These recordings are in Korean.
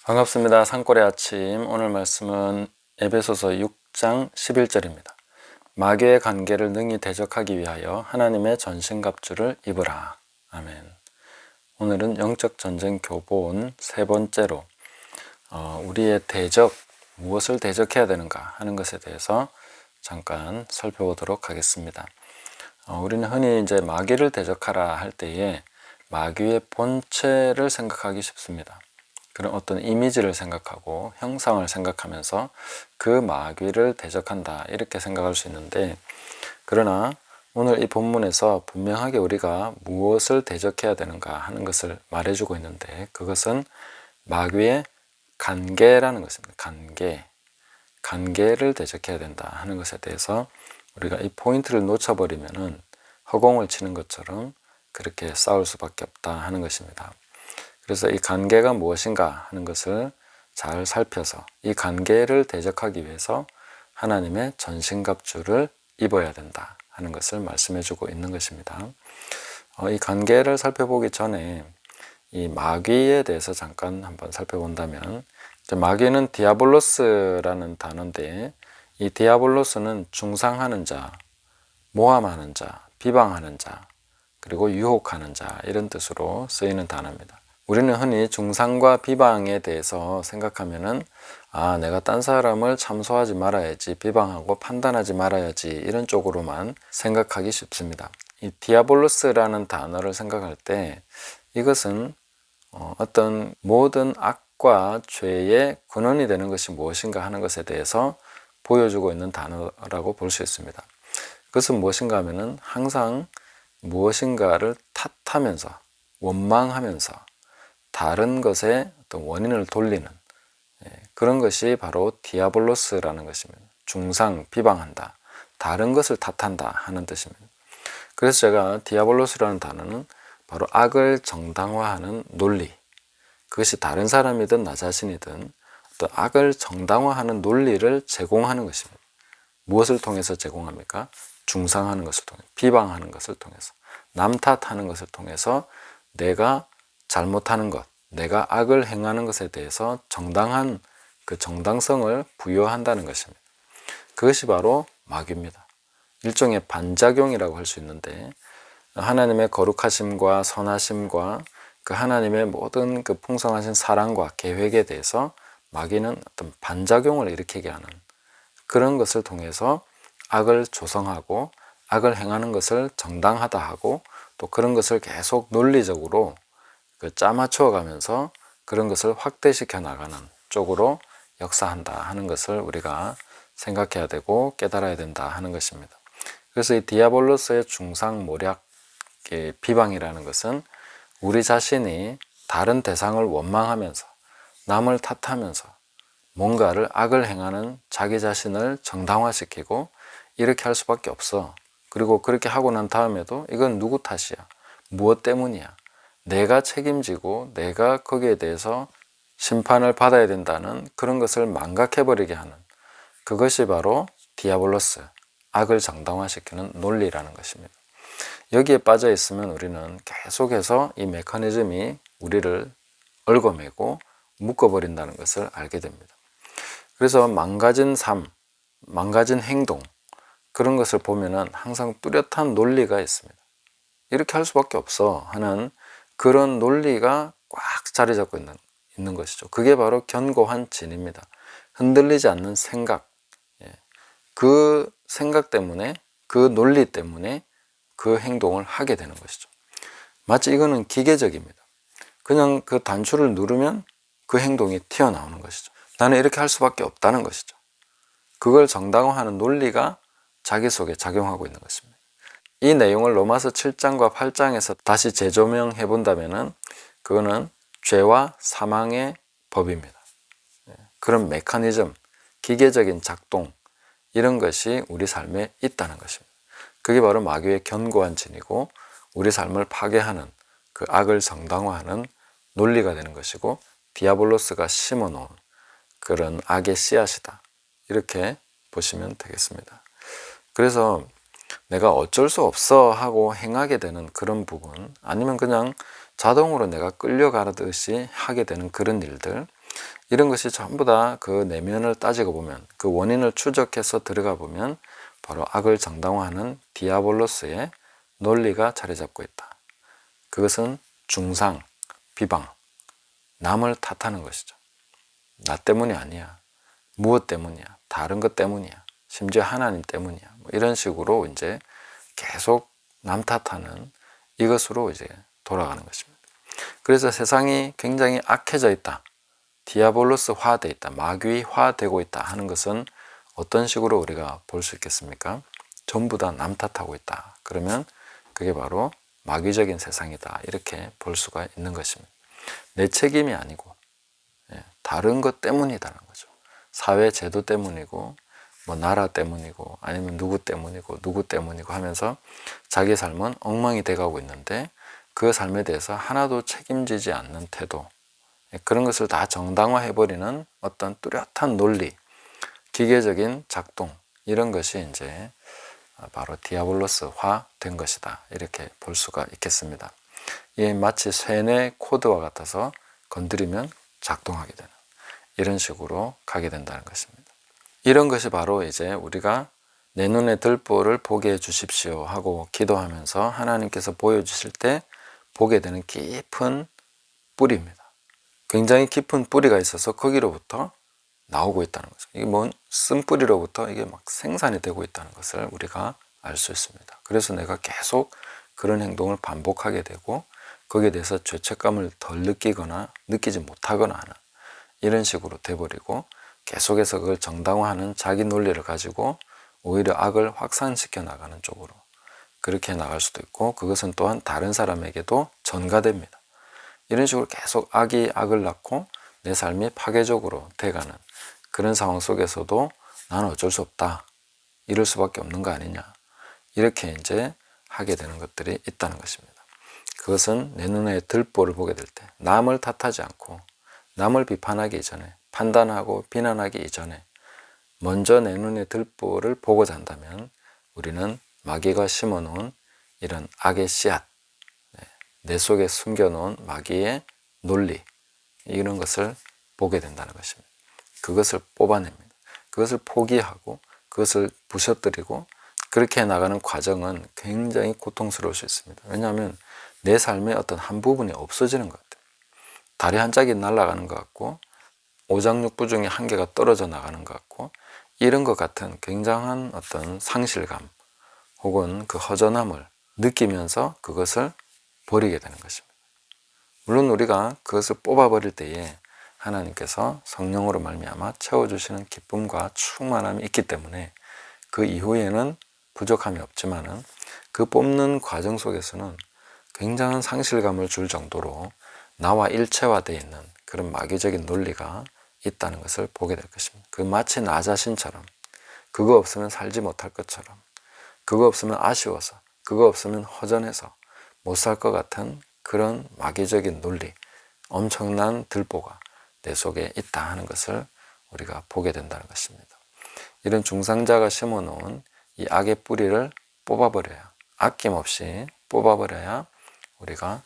반갑습니다. 산골의 아침. 오늘 말씀은 에베소서 6장 11절입니다. 마귀의 관계를 능히 대적하기 위하여 하나님의 전신갑주를 입으라. 아멘. 오늘은 영적 전쟁 교본 세 번째로 우리의 대적, 무엇을 대적해야 되는가 하는 것에 대해서 잠깐 살펴보도록 하겠습니다. 우리는 흔히 이제 마귀를 대적하라 할 때에 마귀의 본체를 생각하기 쉽습니다. 그런 어떤 이미지를 생각하고 형상을 생각하면서 그 마귀를 대적한다 이렇게 생각할 수 있는데, 그러나 오늘 이 본문에서 분명하게 우리가 무엇을 대적해야 되는가 하는 것을 말해주고 있는데, 그것은 마귀의 관계라는 것입니다. 관계를 대적해야 된다 하는 것에 대해서 우리가 이 포인트를 놓쳐버리면은 허공을 치는 것처럼 그렇게 싸울 수밖에 없다 하는 것입니다. 그래서 이 관계가 무엇인가 하는 것을 잘 살펴서 이 관계를 대적하기 위해서 하나님의 전신갑주를 입어야 된다 하는 것을 말씀해 주고 있는 것입니다. 이 관계를 살펴보기 전에 이 마귀에 대해서 잠깐 한번 살펴본다면, 마귀는 디아볼로스라는 단어인데, 이 디아볼로스는 중상하는 자, 모함하는 자, 비방하는 자, 그리고 유혹하는 자 이런 뜻으로 쓰이는 단어입니다. 우리는 흔히 중상과 비방에 대해서 생각하면은 내가 딴 사람을 참소하지 말아야지, 비방하고 판단하지 말아야지 이런 쪽으로만 생각하기 쉽습니다. 이 디아볼로스라는 단어를 생각할 때 이것은 어떤 모든 악과 죄의 근원이 되는 것이 무엇인가 하는 것에 대해서 보여주고 있는 단어라고 볼 수 있습니다. 그것은 무엇인가 하면은 항상 무엇인가를 탓하면서 원망하면서 다른 것에 어떤 원인을 돌리는 그런 것이 바로 디아볼로스라는 것입니다. 중상, 비방한다, 다른 것을 탓한다 하는 뜻입니다. 그래서 제가 디아볼로스라는 단어는 바로 악을 정당화하는 논리, 그것이 다른 사람이든 나 자신이든 어떤 악을 정당화하는 논리를 제공하는 것입니다. 무엇을 통해서 제공합니까? 중상하는 것을 통해, 비방하는 것을 통해서, 남 탓하는 것을 통해서 내가 잘못하는 것, 내가 악을 행하는 것에 대해서 정당한 그 정당성을 부여한다는 것입니다. 그것이 바로 마귀입니다. 일종의 반작용이라고 할 수 있는데, 하나님의 거룩하심과 선하심과 그 하나님의 모든 그 풍성하신 사랑과 계획에 대해서 마귀는 어떤 반작용을 일으키게 하는 그런 것을 통해서 악을 조성하고 악을 행하는 것을 정당하다 하고, 또 그런 것을 계속 논리적으로 짜맞추어 가면서 그런 것을 확대시켜 나가는 쪽으로 역사한다 하는 것을 우리가 생각해야 되고 깨달아야 된다 하는 것입니다. 그래서 이 디아볼로스의 중상모략의 비방이라는 것은 우리 자신이 다른 대상을 원망하면서 남을 탓하면서 뭔가를 악을 행하는 자기 자신을 정당화시키고 이렇게 할 수밖에 없어. 그리고 그렇게 하고 난 다음에도 이건 누구 탓이야? 무엇 때문이야? 내가 책임지고 내가 거기에 대해서 심판을 받아야 된다는 그런 것을 망각해버리게 하는, 그것이 바로 디아볼로스, 악을 정당화시키는 논리라는 것입니다. 여기에 빠져 있으면 우리는 계속해서 이 메커니즘이 우리를 얽어매고 묶어버린다는 것을 알게 됩니다. 그래서 망가진 삶, 망가진 행동, 그런 것을 보면은 항상 뚜렷한 논리가 있습니다. 이렇게 할 수밖에 없어 하는 그런 논리가 꽉 자리 잡고 있는 것이죠. 그게 바로 견고한 진입니다. 흔들리지 않는 생각, 그 생각 때문에, 그 논리 때문에 그 행동을 하게 되는 것이죠. 마치 이거는 기계적입니다. 그냥 그 단추를 누르면 그 행동이 튀어나오는 것이죠. 나는 이렇게 할 수밖에 없다는 것이죠. 그걸 정당화하는 논리가 자기 속에 작용하고 있는 것입니다. 이 내용을 로마서 7장과 8장에서 다시 재조명해 본다면은 그거는 죄와 사망의 법입니다. 그런 메커니즘, 기계적인 작동, 이런 것이 우리 삶에 있다는 것입니다. 그게 바로 마귀의 견고한 진이고 우리 삶을 파괴하는 그 악을 정당화하는 논리가 되는 것이고, 디아볼로스가 심어놓은 그런 악의 씨앗이다, 이렇게 보시면 되겠습니다. 그래서 내가 어쩔 수 없어 하고 행하게 되는 그런 부분, 아니면 그냥 자동으로 내가 끌려가듯이 하게 되는 그런 일들, 이런 것이 전부 다 그 내면을 따지고 보면, 그 원인을 추적해서 들어가 보면 바로 악을 정당화하는 디아볼로스의 논리가 자리 잡고 있다. 그것은 중상, 비방, 남을 탓하는 것이죠. 나 때문이 아니야. 무엇 때문이야. 다른 것 때문이야. 심지어 하나님 때문이야. 뭐 이런 식으로 이제 계속 남 탓하는 이것으로 이제 돌아가는 것입니다. 그래서 세상이 굉장히 악해져 있다. 디아볼로스화 되어 있다. 마귀화 되고 있다 하는 것은 어떤 식으로 우리가 볼 수 있겠습니까? 전부 다 남 탓하고 있다. 그러면 그게 바로 마귀적인 세상이다. 이렇게 볼 수가 있는 것입니다. 내 책임이 아니고 다른 것 때문이라는 거죠. 사회 제도 때문이고 뭐 나라 때문이고 아니면 누구 때문이고 하면서 자기 삶은 엉망이 돼가고 있는데 그 삶에 대해서 하나도 책임지지 않는 태도, 그런 것을 다 정당화해버리는 어떤 뚜렷한 논리, 기계적인 작동, 이런 것이 이제 바로 디아볼로스화 된 것이다. 이렇게 볼 수가 있겠습니다. 이게 마치 쇠뇌 코드와 같아서 건드리면 작동하게 되는 이런 식으로 가게 된다는 것입니다. 이런 것이 바로 이제 우리가 내 눈에 들보를 보게 해 주십시오 하고 기도하면서 하나님께서 보여주실 때 보게 되는 깊은 뿌리입니다. 굉장히 깊은 뿌리가 있어서 거기로부터 나오고 있다는 거죠. 이게 뭔 쓴뿌리로부터 이게 막 생산이 되고 있다는 것을 우리가 알 수 있습니다. 그래서 내가 계속 그런 행동을 반복하게 되고 거기에 대해서 죄책감을 덜 느끼거나 느끼지 못하거나 하는 이런 식으로 돼버리고 계속해서 그걸 정당화하는 자기 논리를 가지고 오히려 악을 확산시켜 나가는 쪽으로 그렇게 나갈 수도 있고, 그것은 또한 다른 사람에게도 전가됩니다. 이런 식으로 계속 악이 악을 낳고 내 삶이 파괴적으로 돼가는 그런 상황 속에서도 나는 어쩔 수 없다, 이럴 수밖에 없는 거 아니냐, 이렇게 이제 하게 되는 것들이 있다는 것입니다. 그것은 내 눈에 들보를 보게 될 때 남을 탓하지 않고 남을 비판하기 이전에, 판단하고 비난하기 이전에 먼저 내 눈에 들보를 보고 잔다면 우리는 마귀가 심어놓은 이런 악의 씨앗, 내 속에 숨겨놓은 마귀의 논리, 이런 것을 보게 된다는 것입니다. 그것을 뽑아냅니다. 그것을 포기하고 그것을 부셔뜨리고 그렇게 나가는 과정은 굉장히 고통스러울 수 있습니다. 왜냐하면 내 삶의 어떤 한 부분이 없어지는 것 같아요. 달이 한 짝이 날아가는 것 같고 오장육부 중에 한 개가 떨어져 나가는 것 같고, 이런 것 같은 굉장한 어떤 상실감 혹은 그 허전함을 느끼면서 그것을 버리게 되는 것입니다. 물론 우리가 그것을 뽑아버릴 때에 하나님께서 성령으로 말미암아 채워주시는 기쁨과 충만함이 있기 때문에 그 이후에는 부족함이 없지만은 그 뽑는 과정 속에서는 굉장한 상실감을 줄 정도로 나와 일체화되어 있는 그런 마귀적인 논리가 있다는 것을 보게 될 것입니다. 그 마치 나 자신처럼 그거 없으면 살지 못할 것처럼, 그거 없으면 아쉬워서, 그거 없으면 허전해서 못 살 것 같은 그런 마귀적인 논리, 엄청난 들보가 내 속에 있다 하는 것을 우리가 보게 된다는 것입니다. 이런 중상자가 심어놓은 이 악의 뿌리를 뽑아버려야, 아낌없이 뽑아버려야 우리가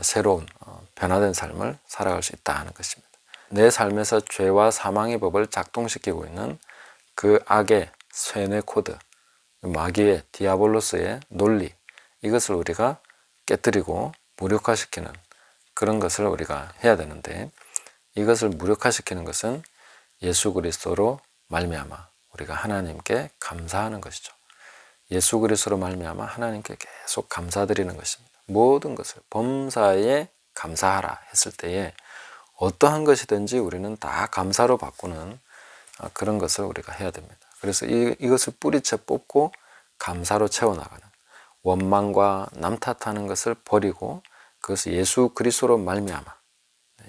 새로운 변화된 삶을 살아갈 수 있다 하는 것입니다. 내 삶에서 죄와 사망의 법을 작동시키고 있는 그 악의 쇠뇌 코드, 마귀의 디아볼로스의 논리, 이것을 우리가 깨뜨리고 무력화시키는 그런 것을 우리가 해야 되는데, 이것을 무력화시키는 것은 예수 그리스도로 말미암아 우리가 하나님께 감사하는 것이죠. 예수 그리스도로 말미암아 하나님께 계속 감사드리는 것입니다. 모든 것을 범사에 감사하라 했을 때에 어떠한 것이든지 우리는 다 감사로 바꾸는 그런 것을 우리가 해야 됩니다. 그래서 이것을 뿌리채 뽑고 감사로 채워나가는, 원망과 남 탓하는 것을 버리고 그것을 예수 그리스도로 말미암아,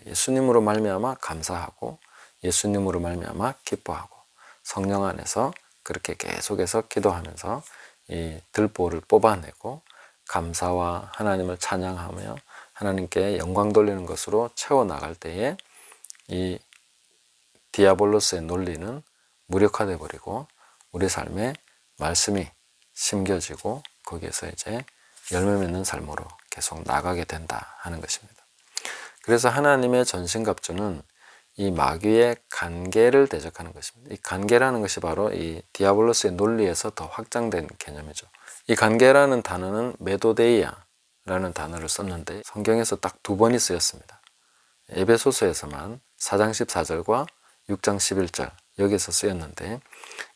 예수님으로 말미암아 감사하고 예수님으로 말미암아 기뻐하고 성령 안에서 그렇게 계속해서 기도하면서 이 들보를 뽑아내고 감사와 하나님을 찬양하며 하나님께 영광 돌리는 것으로 채워나갈 때에 이 디아볼로스의 논리는 무력화되어 버리고 우리 삶에 말씀이 심겨지고 거기에서 이제 열매 맺는 삶으로 계속 나가게 된다 하는 것입니다. 그래서 하나님의 전신갑주는 이 마귀의 간계를 대적하는 것입니다. 이 간계라는 것이 바로 이 디아블로스의 논리에서 더 확장된 개념이죠. 이 간계라는 단어는 메도데이아라는 단어를 썼는데 성경에서 딱 2번이 쓰였습니다. 에베소서에서만 4장 14절과 6장 11절 여기서 쓰였는데,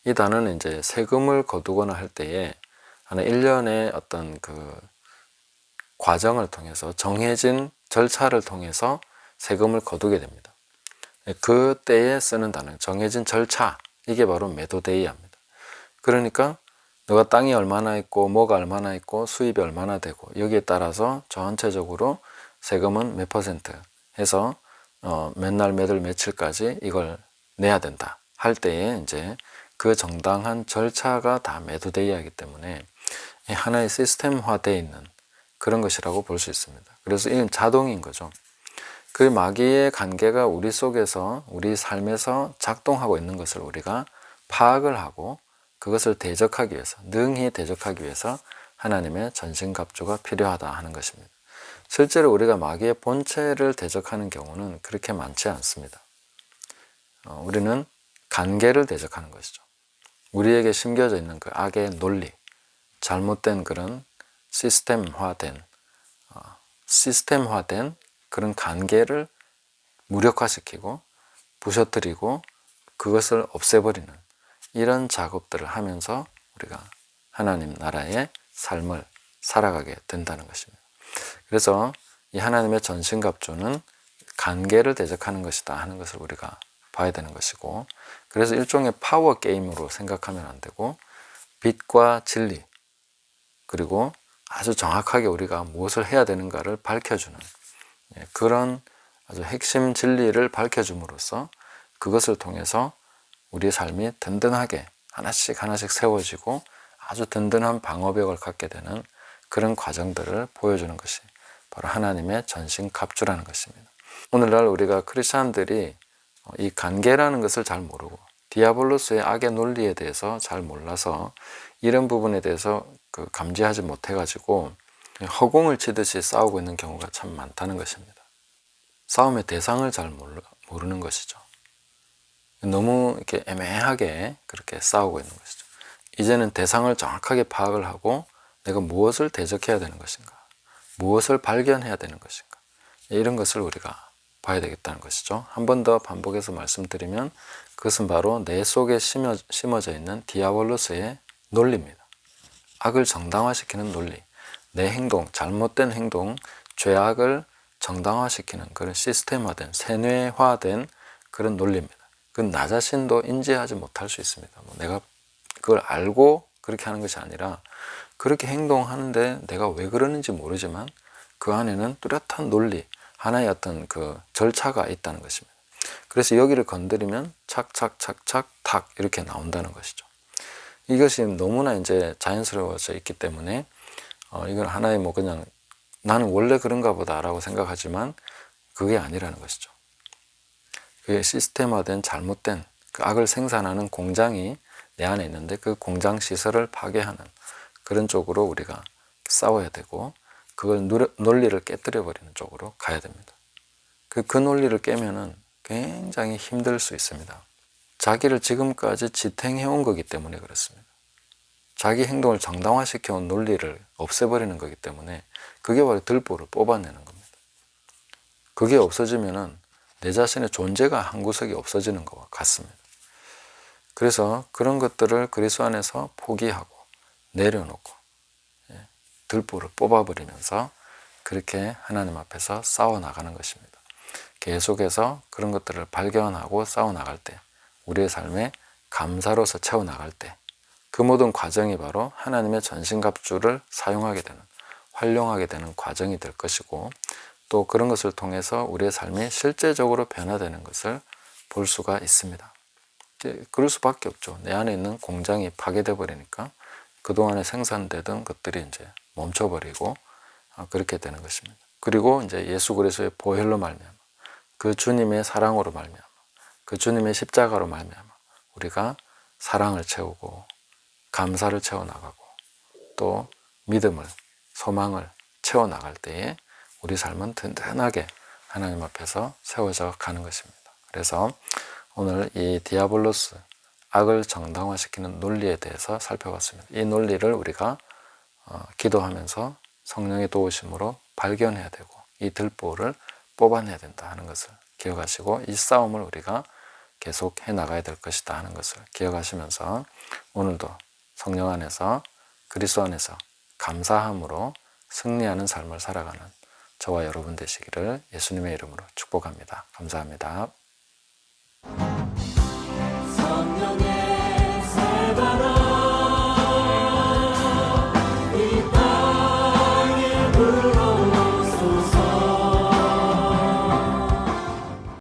이 단어는 이제 세금을 거두거나 할 때에 하나 일련의 어떤 그 과정을 통해서 정해진 절차를 통해서 세금을 거두게 됩니다. 그때에 쓰는 단어, 정해진 절차, 이게 바로 메도데이아입니다. 그러니까 너가 땅이 얼마나 있고 뭐가 얼마나 있고 수입이 얼마나 되고 여기에 따라서 전체적으로 세금은 몇 퍼센트 해서 몇날 몇월 며칠까지 이걸 내야 된다 할 때에 이제 그 정당한 절차가 다 메도데이아이기 때문에 하나의 시스템화되어 있는 그런 것이라고 볼 수 있습니다. 그래서 이건 자동인 거죠. 그 마귀의 관계가 우리 속에서 우리 삶에서 작동하고 있는 것을 우리가 파악을 하고 그것을 대적하기 위해서, 능히 대적하기 위해서 하나님의 전신갑주가 필요하다 하는 것입니다. 실제로 우리가 마귀의 본체를 대적하는 경우는 그렇게 많지 않습니다. 우리는 관계를 대적하는 것이죠. 우리에게 심겨져 있는 그 악의 논리, 잘못된 그런 시스템화된 그런 관계를 무력화시키고 부셔뜨리고 그것을 없애버리는 이런 작업들을 하면서 우리가 하나님 나라의 삶을 살아가게 된다는 것입니다. 그래서 이 하나님의 전신갑주는 관계를 대적하는 것이다 하는 것을 우리가 봐야 되는 것이고, 그래서 일종의 파워 게임으로 생각하면 안 되고 빛과 진리 그리고 아주 정확하게 우리가 무엇을 해야 되는가를 밝혀주는 그런 아주 핵심 진리를 밝혀줌으로써 그것을 통해서 우리의 삶이 든든하게 하나씩 하나씩 세워지고 아주 든든한 방어벽을 갖게 되는 그런 과정들을 보여주는 것이 바로 하나님의 전신갑주라는 것입니다. 오늘날 우리가 크리스찬들이 이 관계라는 것을 잘 모르고 디아블로스의 악의 논리에 대해서 잘 몰라서 이런 부분에 대해서 감지하지 못해가지고 허공을 치듯이 싸우고 있는 경우가 참 많다는 것입니다. 싸움의 대상을 잘 모르는 것이죠. 너무 이렇게 애매하게 그렇게 싸우고 있는 것이죠. 이제는 대상을 정확하게 파악을 하고 내가 무엇을 대적해야 되는 것인가, 무엇을 발견해야 되는 것인가, 이런 것을 우리가 봐야 되겠다는 것이죠. 한 번 더 반복해서 말씀드리면 그것은 바로 내 속에 심어져 있는 디아블로스의 논리입니다. 악을 정당화시키는 논리, 내 행동, 잘못된 행동, 죄악을 정당화시키는 그런 시스템화된, 세뇌화된 그런 논리입니다. 그건 나 자신도 인지하지 못할 수 있습니다. 내가 그걸 알고 그렇게 하는 것이 아니라 그렇게 행동하는데 내가 왜 그러는지 모르지만 그 안에는 뚜렷한 논리, 하나의 어떤 그 절차가 있다는 것입니다. 그래서 여기를 건드리면 착착착착 탁 이렇게 나온다는 것이죠. 이것이 너무나 이제 자연스러워져 있기 때문에 이건 하나의 그냥 나는 원래 그런가 보다라고 생각하지만 그게 아니라는 것이죠. 그게 시스템화된 잘못된 그 악을 생산하는 공장이 내 안에 있는데 그 공장 시설을 파괴하는 그런 쪽으로 우리가 싸워야 되고 그걸 논리를 깨뜨려 버리는 쪽으로 가야 됩니다. 그 논리를 깨면은 굉장히 힘들 수 있습니다. 자기를 지금까지 지탱해온 거기 때문에 그렇습니다. 자기 행동을 정당화시켜온 논리를 없애버리는 거기 때문에 그게 바로 들보를 뽑아내는 겁니다. 그게 없어지면은 내 자신의 존재가 한 구석이 없어지는 것과 같습니다. 그래서 그런 것들을 그리스도 안에서 포기하고 내려놓고 들보를 뽑아버리면서 그렇게 하나님 앞에서 싸워나가는 것입니다. 계속해서 그런 것들을 발견하고 싸워나갈 때 우리의 삶에 감사로서 채워나갈 때 그 모든 과정이 바로 하나님의 전신갑주를 사용하게 되는, 활용하게 되는 과정이 될 것이고 또 그런 것을 통해서 우리의 삶이 실제적으로 변화되는 것을 볼 수가 있습니다. 그럴 수밖에 없죠. 내 안에 있는 공장이 파괴돼 버리니까 그동안에 생산되던 것들이 이제 멈춰버리고 그렇게 되는 것입니다. 그리고 이제 예수 그리스도의 보혈로 말미암아 그 주님의 사랑으로 말미암아 그 주님의 십자가로 말미암아 우리가 사랑을 채우고 감사를 채워나가고 또 믿음을, 소망을 채워나갈 때에 우리 삶은 든든하게 하나님 앞에서 세워져 가는 것입니다. 그래서 오늘 이 디아블로스, 악을 정당화시키는 논리에 대해서 살펴봤습니다. 이 논리를 우리가 기도하면서 성령의 도우심으로 발견해야 되고 이 들보를 뽑아내야 된다 하는 것을 기억하시고 이 싸움을 우리가 계속 해나가야 될 것이다 하는 것을 기억하시면서 오늘도 성령 안에서 그리스도 안에서 감사함으로 승리하는 삶을 살아가는 저와 여러분 되시기를 예수님의 이름으로 축복합니다. 감사합니다.